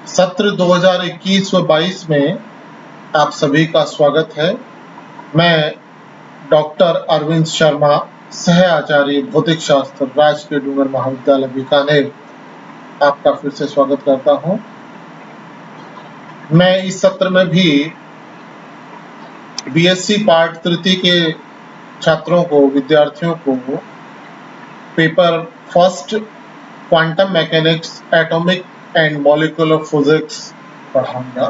सत्र 2021 व 22 में आप सभी का स्वागत है। मैं डॉक्टर अरविंद शर्मा, सह आचार्य भौतिक शास्त्र, राजकीय डूंगर महाविद्यालय बीकानेर, आपका फिर से स्वागत करता हूं। मैं इस सत्र में भी बीएससी पार्ट तृतीय के छात्रों को, विद्यार्थियों को paper first quantum mechanics, atomic and molecular physics पढ़ाऊंगा।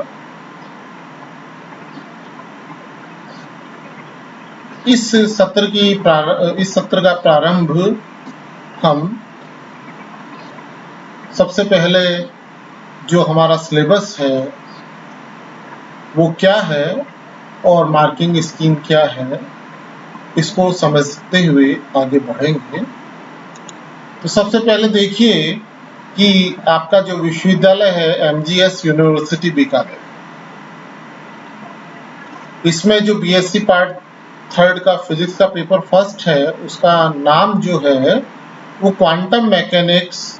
इस सत्र का प्रारंभ हम सबसे पहले जो हमारा सिलेबस है वो क्या है और मार्किंग स्कीम क्या है, इसको समझते हुए आगे बढ़ेंगे। तो सबसे पहले देखिए कि आपका जो विश्वविद्यालय है एमजीएस यूनिवर्सिटी बीकानेर, इसमें जो बीएससी पार्ट थर्ड का फिजिक्स का पेपर फर्स्ट है, उसका नाम जो है वो quantum mechanics,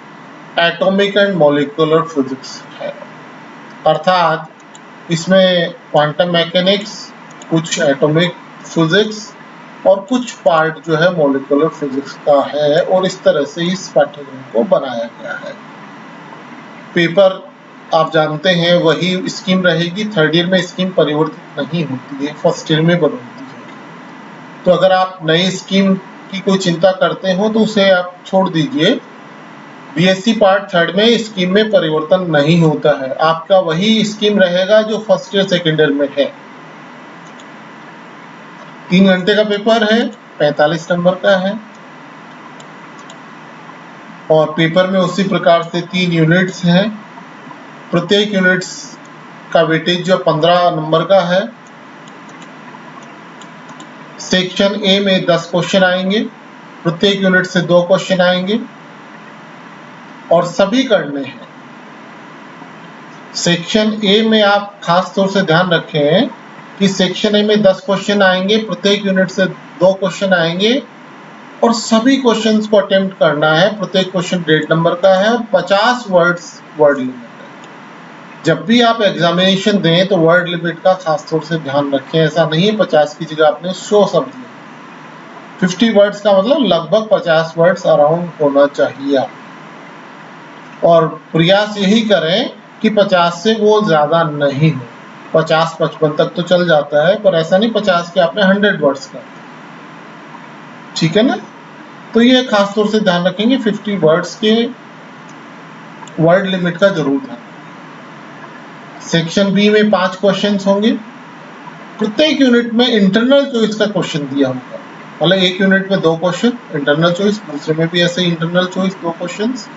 atomic and molecular physics है। अर्थात इसमें क्वांटम मैकेनिक्स, कुछ एटॉमिक फिजिक्स और कुछ पार्ट जो है मॉलिक्यूलर फिजिक्स का है, और इस तरह से इस पाठ्यक्रम को बनाया गया है। पेपर आप जानते हैं वही स्कीम रहेगी। थर्ड ईयर में स्कीम परिवर्तित नहीं होती है, फर्स्ट ईयर में बदलती है। तो अगर आप नई स्कीम की कोई चिंता करते हो तो उसे आप छोड़ दीजिए। बीएससी पार्ट थर्ड में स्कीम में परिवर्तन नहीं होता है, आपका वही स्कीम रहेगा जो फर्स्ट ईयर सेकेंड ईयर में है। 3 घंटे का पेपर है, 45 नंबर का है, और पेपर में उसी प्रकार से 3 यूनिट्स हैं। प्रत्येक यूनिट्स का वेटेज जो 15 नंबर का है। सेक्शन ए में 10 क्वेश्चन आएंगे, प्रत्येक यूनिट से 2 क्वेश्चन आएंगे और सभी करने हैं। सेक्शन ए में आप खास तौर से ध्यान रखें कि सेक्शन ए में 10 क्वेश्चन आएंगे, प्रत्येक यूनिट से 2 क्वेश्चन आएंगे और सभी क्वेश्चंस को अटेम्प्ट करना है। प्रत्येक क्वेश्चन 1.5 नंबर का है और 50 वर्ड्स वर्ड लिमिट है। जब भी आप एग्जामिनेशन दें तो वर्ड लिमिट का खास तौर से ध्यान रखें। ऐसा नहीं है 50 की जगह आपने 100 शब्द दिए। 50 वर्ड्स का मतलब लगभग 50 वर्ड्स अराउंड होना चाहिए, और प्रयास यही करें कि 50 से वो ज्यादा नहीं हो। 50-55 तक तो चल जाता है, पर ऐसा नहीं 50 के आपने 100 वर्ड्स कर, ठीक है ना। तो ये खास तौर से ध्यान रखेंगे, 50 वर्ड्स के वर्ड लिमिट का जरूर ध्यान। सेक्शन बी में 5 क्वेश्चंस होंगे, प्रत्येक यूनिट में इंटरनल चॉइस का क्वेश्चन दिया होगा। मतलब एक यूनिट में 2 क्वेश्चन इंटरनल चॉइस, दूसरे में भी ऐसे इंटरनल चॉइस 2 क्वेश्चंस,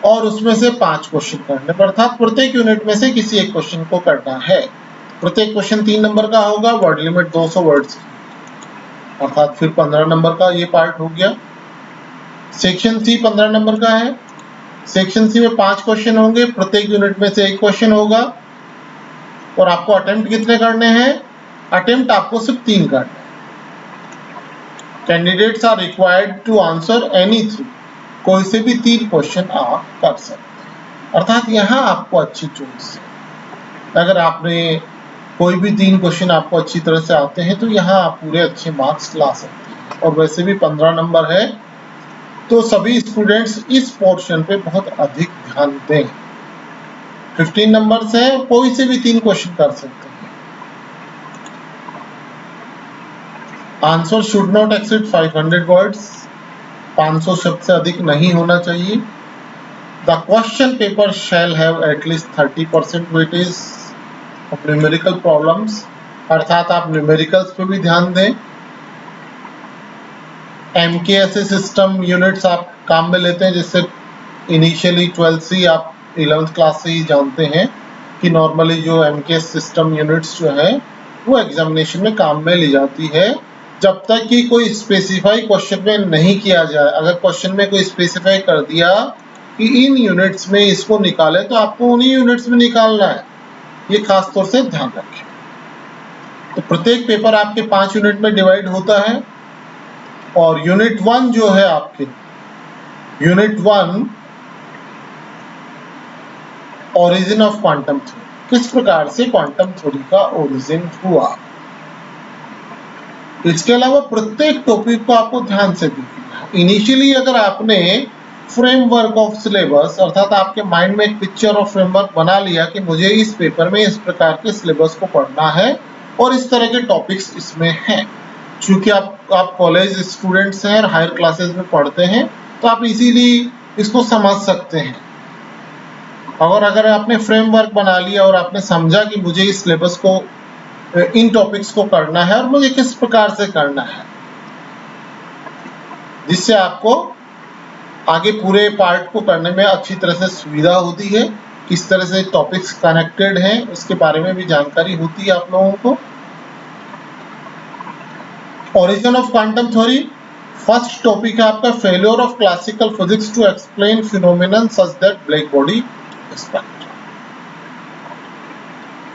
और उसमें से 5 क्वेश्चन करने, अर्थात प्रत्येक यूनिट में से किसी एक क्वेश्चन को करना है। प्रत्येक क्वेश्चन 3 नंबर का होगा, वर्ड लिमिट 200 वर्ड्स, अर्थात फिर 15 नंबर का ये पार्ट हो गया। सेक्शन सी 15 नंबर का है। सेक्शन सी में 5 क्वेश्चन होंगे, प्रत्येक यूनिट में से 1 क्वेश्चन होगा, और आपको अटेम्प्ट कितने करने हैं? अटेम्प्ट आपको सिर्फ 3 करने हैं। Candidates are required to answer any 3, कोई से भी 3 क्वेश्चन आप कर सकते हैं। अर्थात यहाँ आपको अच्छी चॉइस है। अगर आपने कोई भी 3 क्वेश्चन आपको अच्छी तरह से आते हैं तो यहाँ आप पूरे अच्छे मार्क्स ला सकते हैं, और वैसे भी 15 नंबर है तो सभी स्टूडेंट्स इस पोर्शन पे बहुत अधिक ध्यान दें। 15 नंबर से कोई से भी 3 क्वेश्चन कर सकते हैं। Answer should not exceed 500 words, 500 शब्द से अधिक नहीं होना चाहिए। The question paper shall have at least 30% weightage of numerical problems, अर्थात आप न्यूमेरिकल्स पे भी ध्यान दें। एमकेएसए सिस्टम यूनिट्स आप काम में लेते हैं, जिससे इनिशियली 12th से आप 11th क्लास से ही जानते हैं कि नॉर्मली जो एमकेएस सिस्टम यूनिट्स जो है वो एग्जामिनेशन में काम में ली जाती है, जब तक कि कोई स्पेसिफाई क्वेश्चन में नहीं किया जाए। अगर क्वेश्चन में कोई स्पेसिफाई कर दिया कि इन यूनिट्स में इसको निकालें, तो आपको उन्हीं यूनिट्स में निकालना है। ये खास तौर से ध्यान रखें। तो प्रत्येक पेपर आपके 5 यूनिट में डिवाइड होता है, और यूनिट 1 जो है आपके, unit 1 origin of quantum theory, किस प्रकार से क्वांटम थ्योरी का ओरिजिन हुआ। इसके अलावा प्रत्येक टॉपिक को आपको ध्यान से देखना है। इनिशियली अगर आपने फ्रेमवर्क ऑफ सिलेबस अर्थात आपके माइंड में एक पिक्चर ऑफ फ्रेमवर्क बना लिया कि मुझे इस पेपर में इस प्रकार के सिलेबस को पढ़ना है और इस तरह के टॉपिक्स इसमें हैं, क्योंकि आप कॉलेज स्टूडेंट्स हैं और हायर क्लासेस में पढ़ते हैं तो आप इजीली इसको समझ सकते हैं। और अगर आपने फ्रेमवर्क बना लिया और आपने समझा कि मुझे इस सिलेबस को इन टॉपिक्स को करना है और मुझे किस प्रकार से करना है, जिससे आपको आगे पूरे पार्ट को करने में अच्छी तरह से सुविधा होती है, किस तरह से टॉपिक्स कनेक्टेड हैं उसके बारे में भी जानकारी होती है आप लोगों को। Origin of quantum theory, first topic है आपका failure of classical physics to explain phenomenon such that black body spectrum.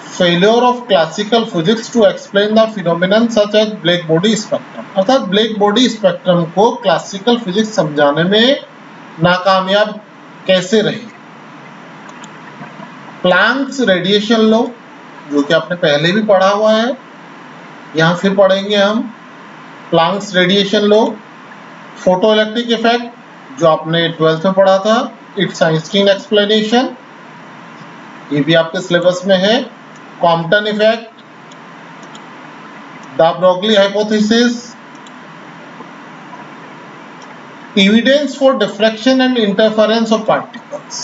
Failure of classical physics to explain the phenomenon such as black body spectrum, अर्थात black body spectrum को classical physics समझाने में नाकामयाब कैसे रही। Planks radiation law, जो कि आपने पहले भी पढ़ा हुआ है, यहाँ फिर पढ़ेंगे हम। Planck's radiation law, photoelectric effect, जो आपने 12th में पढ़ा था, इट्स आइंस्टीन एक्सप्लेनेशन, ये भी आपके सिलेबस में है। Compton effect, the Broglie hypothesis, evidence for diffraction and interference of particles,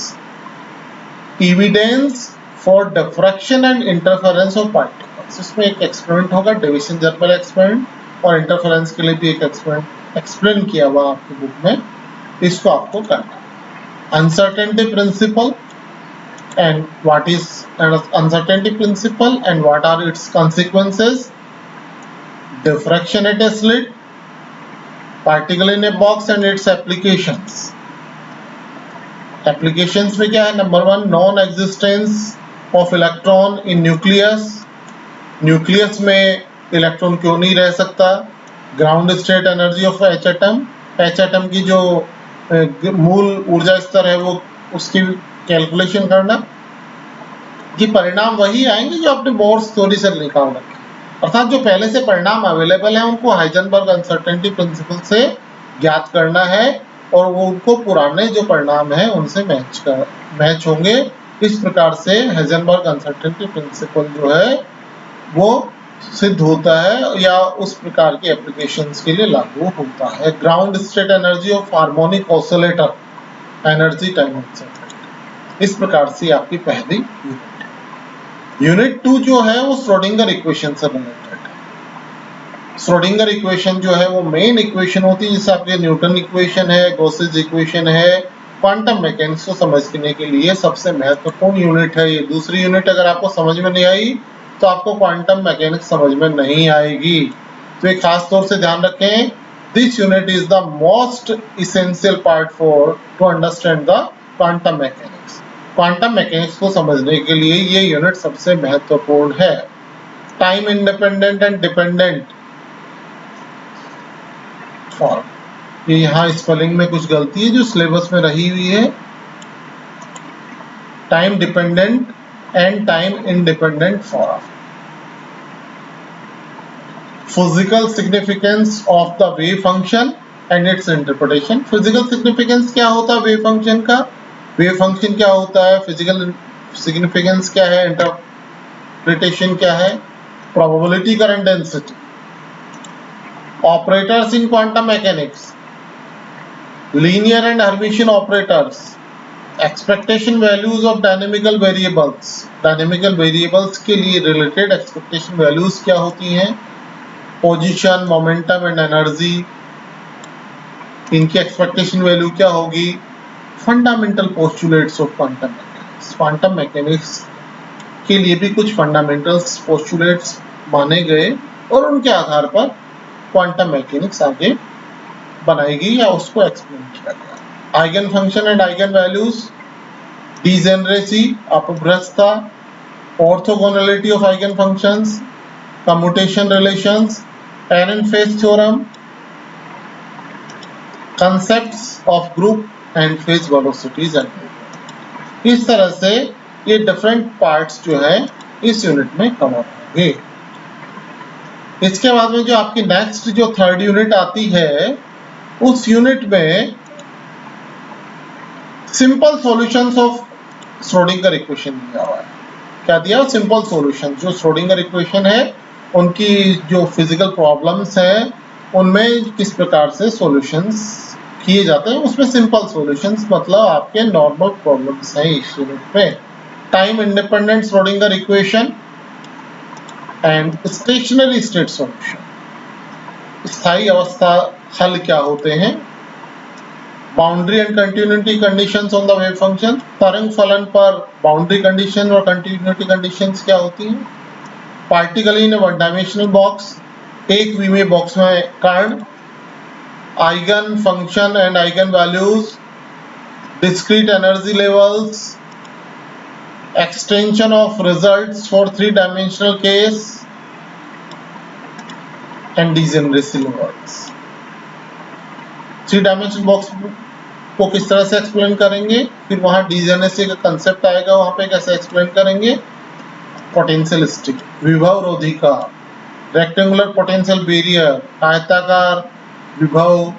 evidence for diffraction and interference of particles, इसमें एक एक्सपेरिमेंट होगा, डिविजन जर्मल एक्सपेरिमेंट, और इंटरफेरेंस के लिए भी एक एक्सपेरिमेंट एक्सप्लेन किया हुआ आपकी बुक में, इसको आपको करना है। Uncertainty principle and what is uncertainty principle and what are its consequences, diffraction at a slit, particle in a box and its applications. Applications में क्या है, number 1 non existence of electron in nucleus, nucleus में electron क्यों नहीं रह सकता। Ground state energy of H atom, H atom की जो मूल ऊर्जा स्तर है वो उसकी कैलकुलेशन करना। ये परिणाम वही आएंगे जो आपने बोर्स थ्योरी से निकाल रखे, अर्थात जो पहले से परिणाम अवेलेबल है उनको हाइजेनबर्ग अनसर्टेनिटी प्रिंसिपल से ज्ञात करना है और वो उनको पुराने जो परिणाम है उनसे मैच होंगे। इस प्रकार से हाइजेनबर्ग अनसर्टेनिटी प्रिंसिपल जो है वो सिद्ध होता है या उस प्रकार की एप्लीकेशंस के लिए लागू होता है। Ground state energy of harmonic oscillator, energy time oscillator, इस प्रकार से आपकी पहली यूनिट। यूनिट 2 जो है वो श्रोडिंगर इक्वेशन से रिलेटेड है। श्रोडिंगर इक्वेशन जो है वो मेन इक्वेशन होती है, जिससे आपके न्यूटन इक्वेशन है, गॉसेज इक्वेशन है, क्वांटम मैकेनिक्स को समझने के लिए सबसे महत्वपूर्ण यूनिट है। ये दूसरी यूनिट अगर आपको समझ में नहीं आई तो आपको क्वांटम मैकेनिक्स समझ में नहीं आएगी, तो एक खास तौर से ध्यान रखें, this unit is the most essential part for to understand the quantum mechanics. Quantum mechanics को समझने के लिए ये यूनिट सबसे महत्वपूर्ण है। Time independent and dependent form, ये यहाँ स्पेलिंग में कुछ गलती है जो सिलेबस में रही हुई है। Time dependent and time independent form. Physical significance of the wave function and it's interpretation. Physical significance क्या होता है वेव फंक्शन का, वेव फंक्शन क्या होता है, फिजिकल सिग्निफिकेंस क्या है, इंटरप्रिटेशन क्या है। Probability, current density. Operators in quantum mechanics, linear and Hermitian operators. Expectation values of dynamical variables, dynamical variables के लिए रिलेटेड एक्सपेक्टेशन वैल्यूज क्या होती हैं। पोजीशन, मोमेंटम एंड एनर्जी, इनकी एक्सपेक्टेशन वैल्यू क्या होगी। Fundamental postulates of quantum mechanics, quantum mechanics के लिए भी कुछ फंडामेंटल्स पोस्टुलेट्स माने गए और उनके आधार पर क्वांटम मैकेनिक्स आगे बनाएगी या उसको एक्सप्लेन किया गया। Eigen function and eigen values, degeneracy, अपभ्रष्टता, orthogonality of eigen functions, commutation relations, Ehrenfest theorem, concepts of group and phase velocities and इस तरह से ये डिफरेंट पार्ट्स जो है इस यूनिट में कवर होंगे। इसके बाद में जो आपकी नेक्स्ट जो थर्ड यूनिट आती है, उस यूनिट में simple solutions of Schrodinger equation दिया हुआ है। क्या दिया? Simple solution. जो श्रोडिंगर इक्वेशन है उनकी जो फिजिकल प्रॉब्लम्स हैं उनमें किस प्रकार से सॉल्यूशंस किए जाते हैं, उसमें सिंपल सॉल्यूशंस मतलब आपके नॉर्मल प्रॉब्लम्स हैं इस यूनिट में। Time independent Schrodinger equation and stationery state solution. स्थायी अवस्था हल क्या होते हैं, boundary and continuity conditions on the wave function. तरंग फलन पर बाउंड्री कंडीशन और कंटिन्यूटी कंडीशंस क्या होती हैं। Particle in one dimensional box, एक विमीय बॉक्स में कण। Eigen function and eigen values, discrete energy levels, extension of results for three dimensional case and degeneracy levels. Three dimensional box को किस तरह से एक्सप्लेन करेंगे, फिर वहां डिजेनरेसी का कंसेप्ट आएगा, वहां पे कैसे एक्सप्लेन करेंगे। पोटेंशियलिस्टिक, विभव रोधिका, रेक्टेंगुलर पोटेंशियल बैरियर, आयताकार विभव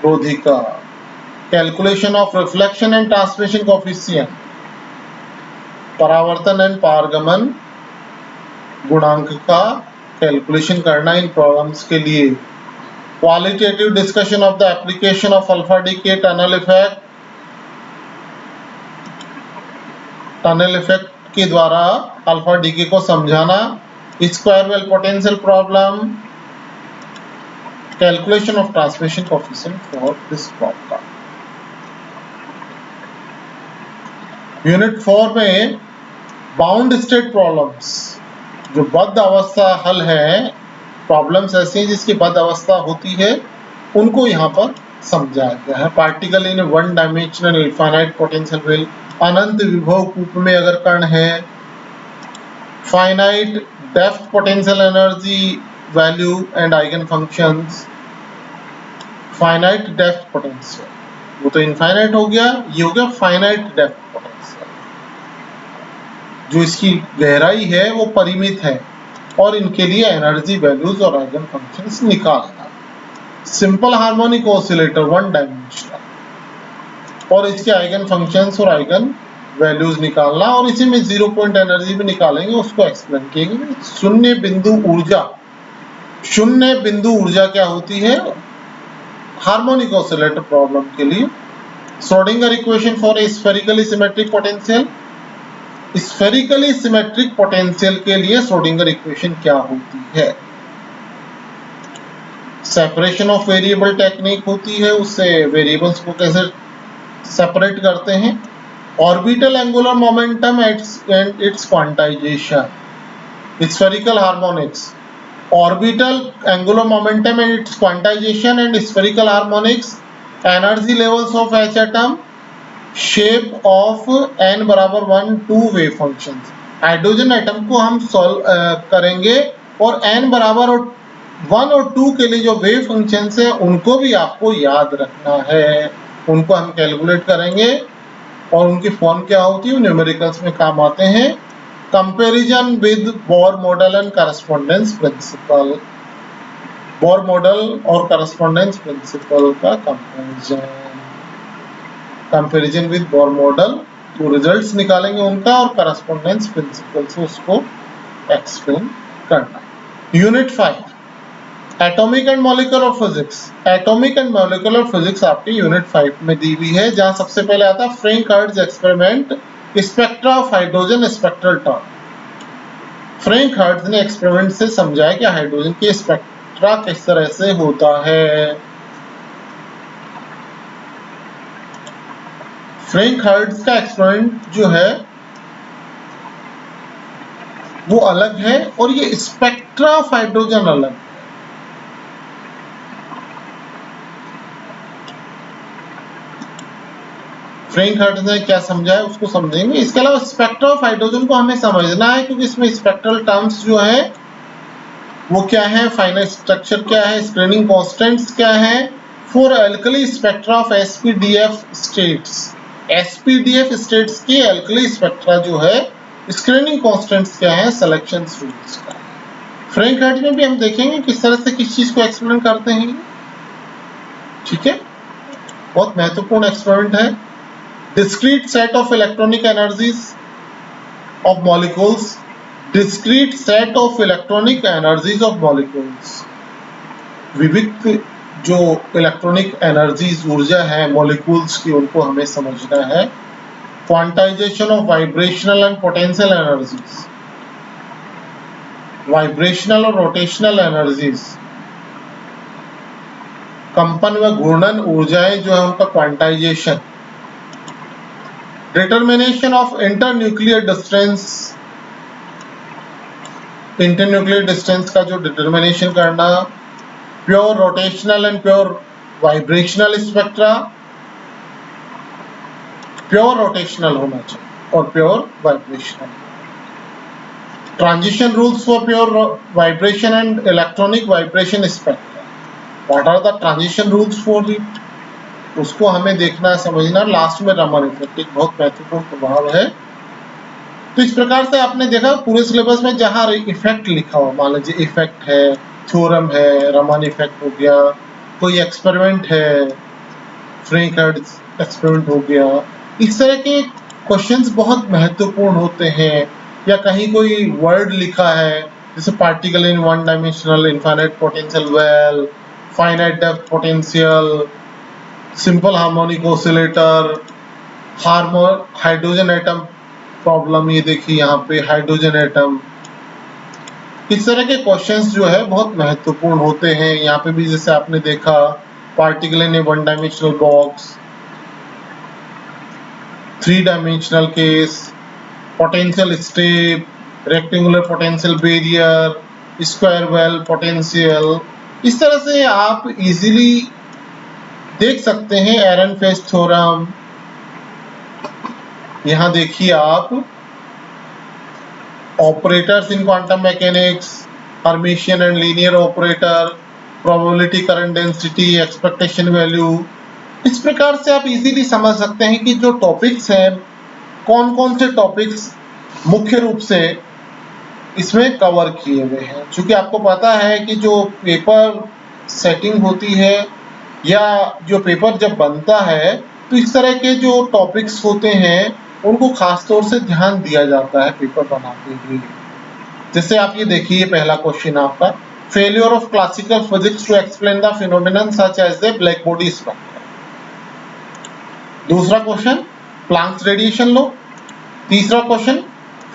रोधिका, calculation of reflection and transmission coefficient, परावर्तन एंड पारगमन गुणांक का कैलकुलेशन करना इन प्रॉब्लम्स के लिए। Qualitative discussion of the application of alpha decay tunnel effect, tunnel effect के द्वारा अल्फा डीके को समझाना। Square well potential problem, calculation of transmission coefficient for this problem. Unit 4 में बाउंड स्टेट प्रॉब्लम्स, जो बद्ध अवस्था हल है, प्रॉब्लम्स ऐसी हैं जिसकी बद्ध अवस्था होती है, उनको यहाँ पर समझाया गया है। Particle in one dimensional infinite potential well, अनंत विभव कूप में अगर कण है। Finite depth potential energy value and eigen functions. Finite depth potential, वो तो इनफाइनाइट हो गया, ये हो गया फाइनाइट डेप्थ पोटेंशियल। जो इसकी गहराई है वो परिमित है और इनके लिए एनर्जी वैल्यूज और आइगन फंक्शंस निकालना। Simple harmonic oscillator one dimensional, और इसके आइगन फंक्शंस और आइगन वैल्यूज निकालना, और इसी में 0 पॉइंट एनर्जी भी निकालेंगे, उसको एक्सप्लेन किएंगे। शून्य बिंदु ऊर्जा, शून्य बिंदु ऊर्जा क्या होती है हार्मोनिक ऑसिलेटर प्रॉब्लम के लिए। Schrodinger equation for a spherically symmetric potential, spherically symmetric potential के लिए श्रोडिंगर इक्वेशन क्या होती है। सेपरेशन ऑफ वेरिएबल टेक्निक होती है, उससे वेरिएबल्स को कैसे सेपरेट करते हैं। Orbital angular momentum and it's quantization, spherical harmonics, orbital angular momentum and its quantization and spherical harmonics, energy levels of H atom, shape of n बराबर 1 2 wave functions। Hydrogen atom को हम solve करेंगे और n बराबर 1 और 2 के लिए जो वेव फंक्शंस है उनको भी आपको याद रखना है, उनको हम कैलकुलेट करेंगे और उनकी फॉर्म क्या होती है, न्यूमेरिकल्स में काम आते हैं। Comparison with Bohr model and correspondence principle, Bohr model और करस्पॉन्डेंस प्रिंसिपल का कंपैरिजन विद बोर मॉडल, तो रिजल्ट्स निकालेंगे उनका और करस्पॉन्डेंस प्रिंसिपल से उसको एक्सप्लेन करना। Unit 5 atomic and molecular physics. Atomic and molecular physics आपकी यूनिट 5 में दी हुई है, जहां सबसे पहले आता है Frank-hertz experiment, spectra of hydrogen spectral term. Frank-hertz ने एक्सपेरिमेंट से समझाया कि हाइड्रोजन की स्पेक्ट्रा किस तरह से होता है। फ्रैंक-हर्ट्ज का एक्सपेरिमेंट जो है वो अलग है और ये स्पेक्ट्रा ऑफ हाइड्रोजन अलग है। फ्रैंक-हर्ट्ज ने क्या समझा है उसको समझेंगे। इसके अलावा स्पेक्ट्रा ऑफ हाइड्रोजन को हमें समझना है, क्योंकि इसमें स्पेक्ट्रल टर्म्स जो है वो क्या है, फाइनल स्ट्रक्चर क्या है, स्क्रीनिंग कांस्टेंट्स क्या है। For alkali spectra of sp-df states, SPDF states के एल्कली स्पेक्ट्रा जो है स्क्रीनिंग कॉन्स्टेंट्स क्या है, सिलेक्शन रूल्स का। फ्रैंक हार्ट में भी हम देखेंगे किस तरह से किस चीज को एक्सप्लेन करते हैं। ठीक है, बहुत महत्वपूर्ण एक्सपेरिमेंट है। Discrete set of electronic energies of molecules, discrete set of electronic energies of molecules, विविध जो इलेक्ट्रॉनिक एनर्जीज ऊर्जा है मॉलिक्यूल्स की उनको हमें समझना है। Quantisation of vibrational and potential energies, vibrational और रोटेशनल एनर्जीज, कंपन व घूर्णन ऊर्जाएं जो है उनका quantisation. Determination of internuclear distance, internuclear distance का जो डिटर्मिनेशन करना। Pure rotational and pure vibrational spectra, pure rotational होना चाहिए और pure vibrational. Transition rules for pure vibration and electronic vibration spectra, what are the transition rules for it, उसको हमें देखना समझना। लास्ट में रमन इफेक्ट एक बहुत महत्वपूर्ण प्रभाव है। तो इस प्रकार से आपने देखा पूरे सिलेबस में जहां इफेक्ट लिखा हो, मान लीजिए इफेक्ट है, थ्योरम है, रमन इफेक्ट हो गया, कोई एक्सपेरिमेंट है, फ्रैंक हार्ट एक्सपेरिमेंट हो गया, इस तरह के क्वेश्चंस बहुत महत्वपूर्ण होते हैं। या कहीं कोई वर्ड लिखा है जैसे particle in one dimensional, infinite potential well, finite depth potential, simple harmonic oscillator, hydrogen atom problem, ये देखिए यहाँ पे हाइड्रोजन एटम, इस तरह के क्वेश्चंस जो है बहुत महत्वपूर्ण होते हैं। यहाँ पे भी जैसे आपने देखा particle in A one dimensional box, 3 dimensional case, potential step, rectangular potential barrier, square well potential, इस तरह से आप इजीली देख सकते हैं। एरनफेस्ट थ्योरम, यहाँ देखिए आप operators in quantum mechanics, Hermitian and linear operator, probability, current density, expectation value, इस प्रकार से आप इजीली समझ सकते हैं कि जो टॉपिक्स हैं, कौन कौन से टॉपिक्स मुख्य रूप से इसमें कवर किए हुए हैं। क्योंकि आपको पता है कि जो पेपर सेटिंग होती है या जो पेपर जब बनता है तो इस तरह के जो टॉपिक्स होते हैं उनको खास तौर से ध्यान दिया जाता है पेपर बनाते हुए। जैसे आप ये देखिए पहला क्वेश्चन आपका, failure of classical physics to explain the phenomenon such as the black body spectrum. दूसरा क्वेश्चन, प्लैंक्स रेडिएशन लॉ। तीसरा question,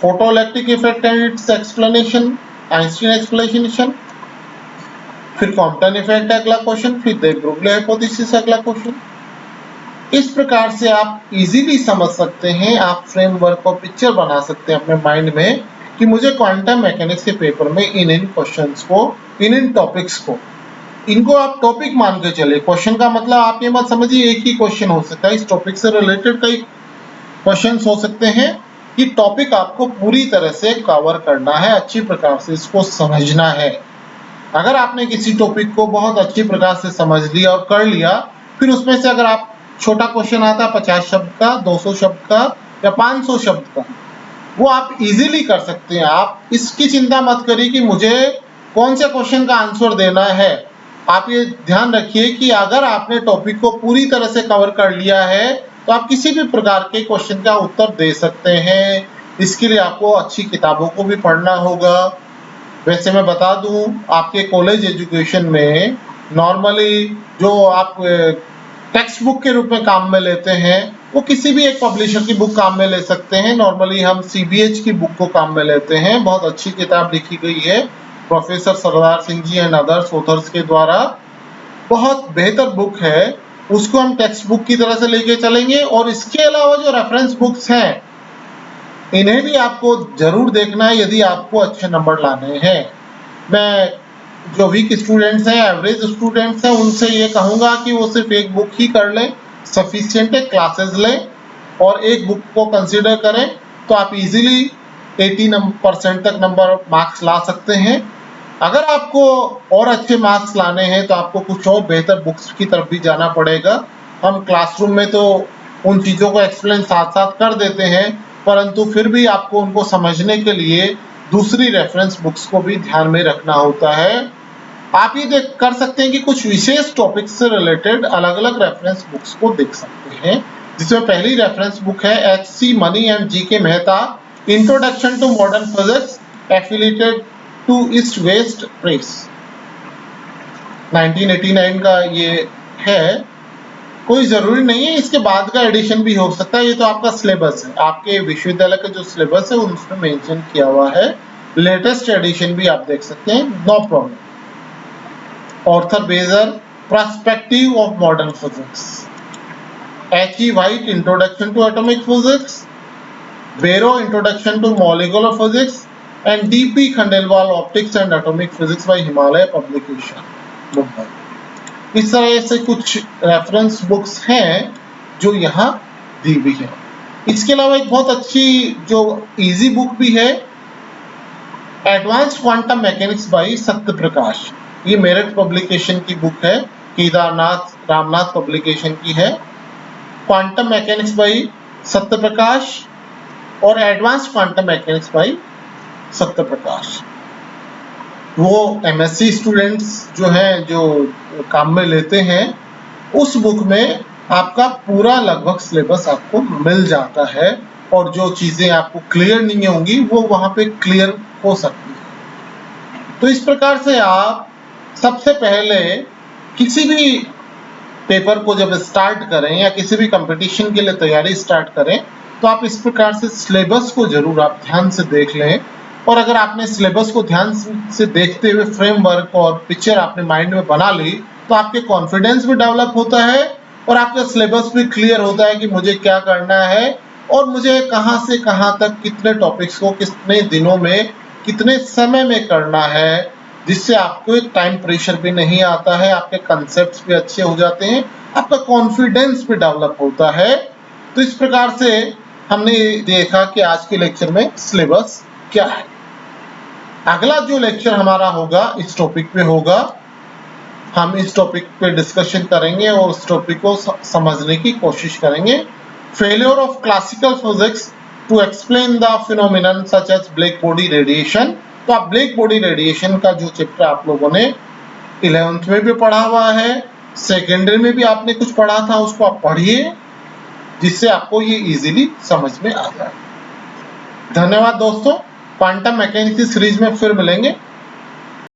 photoelectric effect and its explanation, Einstein explanation. फिर कॉम्पटन इफेक्ट अगला क्वेश्चन, फिर दे ब्रोगली हाइपोथेसिस अगला question. इस प्रकार से आप इजीली समझ सकते हैं, आप फ्रेमवर्क और पिक्चर बना सकते हैं अपने माइंड में कि मुझे क्वांटम मैकेनिक्स के पेपर में इन क्वेश्चंस को, इन टॉपिक्स को, इनको आप टॉपिक मान के चले। क्वेश्चन का मतलब आप ये मत समझिए एक ही क्वेश्चन हो सकता है, इस टॉपिक से रिलेटेड कई क्वेश्चंस हो सकते हैं। ये टॉपिक आपको पूरी तरह से कवर करना है, अच्छी प्रकार से इसको समझना है। अगर आपने किसी टॉपिक को बहुत अच्छी प्रकार से समझ लिया और कर लिया, फिर उसमें से अगर आप छोटा क्वेश्चन आता है 50 शब्द का, 200 शब्द का या 500 शब्द का, वो आप इजीली कर सकते हैं। आप इसकी चिंता मत करिए कि मुझे कौन से क्वेश्चन का आंसर देना है। आप ये ध्यान रखिए कि अगर आपने टॉपिक को पूरी तरह से कवर कर लिया है तो आप किसी भी प्रकार के क्वेश्चन का उत्तर दे सकते हैं। इसके लिए आपको अच्छी किताबों को भी पढ़ना होगा। वैसे मैं बता दूं, आपके कॉलेज एजुकेशन में नॉर्मली जो आप टेक्स्ट बुक के रूप में काम में लेते हैं वो किसी भी एक पब्लिशर की बुक काम में ले सकते हैं। नॉर्मली हम CBH की बुक को काम में लेते हैं। बहुत अच्छी किताब लिखी गई है professor Sardar Singh ji and others authors के द्वारा, बहुत बेहतर बुक है। उसको हम टेक्स्ट बुक की तरह से लेके चलेंगे। और इसके अलावा जो रेफरेंस बुक्स हैं इन्हें भी आपको जरूर देखना है यदि आपको अच्छे नंबर लाने हैं। मैं जो वीक स्टूडेंट्स हैं, एवरेज स्टूडेंट्स हैं, उनसे ये कहूँगा कि वो सिर्फ एक बुक ही कर लें, सफिशिएंट है, क्लासेस लें और एक बुक को कंसीडर करें तो आप इजीली 80% तक मार्क्स ला सकते हैं। अगर आपको और अच्छे मार्क्स लाने हैं तो आपको कुछ और बेहतर बुक्स की तरफ भी जाना पड़ेगा। हम क्लासरूम में तो उन चीज़ों को एक्सप्लेन साथ साथ कर देते हैं, परंतु फिर भी आपको उनको समझने के लिए दूसरी रेफरेंस बुक्स को भी ध्यान में रखना होता है। आप ये देख कर सकते हैं कि कुछ विशेष टॉपिक से रिलेटेड अलग अलग रेफरेंस बुक्स को देख सकते हैं, जिसमें पहली रेफरेंस बुक है HC Mani and GK Mehta, introduction to modern physics, affiliated to East West Press, 1989 का ये है। कोई जरूरी नहीं है इसके बाद का एडिशन भी हो सकता है, ये तो आपका सिलेबस है, आपके विश्वविद्यालय का जो सिलेबस है उसमें मेंशन किया हुआ है। लेटेस्ट एडिशन भी आप देख सकते हैं, no problem. Arthur Beiser, perspective of modern physics, H.E. White, introduction to atomic physics, Barrow, introduction to molecular physics, and D.P. Khandelwal, optics and atomic physics by Himalaya publication, Mumbai. इस तरह से कुछ रेफरेंस बुक्स हैं जो यहाँ दी हुई है। इसके अलावा एक बहुत अच्छी जो इजी बुक भी है, advance quantum mechanics by Satyaprakash, ये मेरठ पब्लिकेशन की बुक है, केदारनाथ रामनाथ पब्लिकेशन की है। क्वांटम मैकेनिक्स बाय सत्यप्रकाश और advance quantum mechanics by Satyaprakash, वो MSc स्टूडेंट्स जो हैं जो काम में लेते हैं, उस बुक में आपका पूरा लगभग सिलेबस आपको मिल जाता है और जो चीज़ें आपको क्लियर नहीं होंगी वो वहाँ पे क्लियर हो सकती है। तो इस प्रकार से आप सबसे पहले किसी भी पेपर को जब स्टार्ट करें या किसी भी कंपटीशन के लिए तैयारी स्टार्ट करें तो आप इस प्रकार से सिलेबस को जरूर आप ध्यान से देख लें, और अगर आपने सिलेबस को ध्यान से देखते हुए फ्रेमवर्क और पिक्चर आपने माइंड में बना ली तो आपके कॉन्फिडेंस भी डेवलप होता है और आपका सिलेबस भी क्लियर होता है कि मुझे क्या करना है और मुझे कहाँ से कहाँ तक कितने टॉपिक्स को कितने दिनों में कितने समय में करना है, जिससे आपको एक टाइम प्रेशर भी नहीं आता है, आपके कंसेप्ट्स भी अच्छे हो जाते हैं, आपका कॉन्फिडेंस भी डेवलप होता है। तो इस प्रकार से हमने देखा कि आज के लेक्चर में सिलेबस क्या है। अगला जो लेक्चर हमारा होगा इस टॉपिक पे होगा, हम इस टॉपिक पे डिस्कशन करेंगे और उस टॉपिक को समझने की कोशिश करेंगे। Failure of classical physics to explain the phenomenon such as black body radiation. तो आप ब्लैक बॉडी रेडिएशन का जो चैप्टर आप लोगों ने 11th में भी पढ़ा हुआ है, सेकेंडरी में भी आपने कुछ पढ़ा था, उसको आप पढ़िए जिससे आपको ये इजीली समझ में आ जाए। धन्यवाद दोस्तों, क्वांटम मैकेनिक्स की सीरीज में फिर मिलेंगे।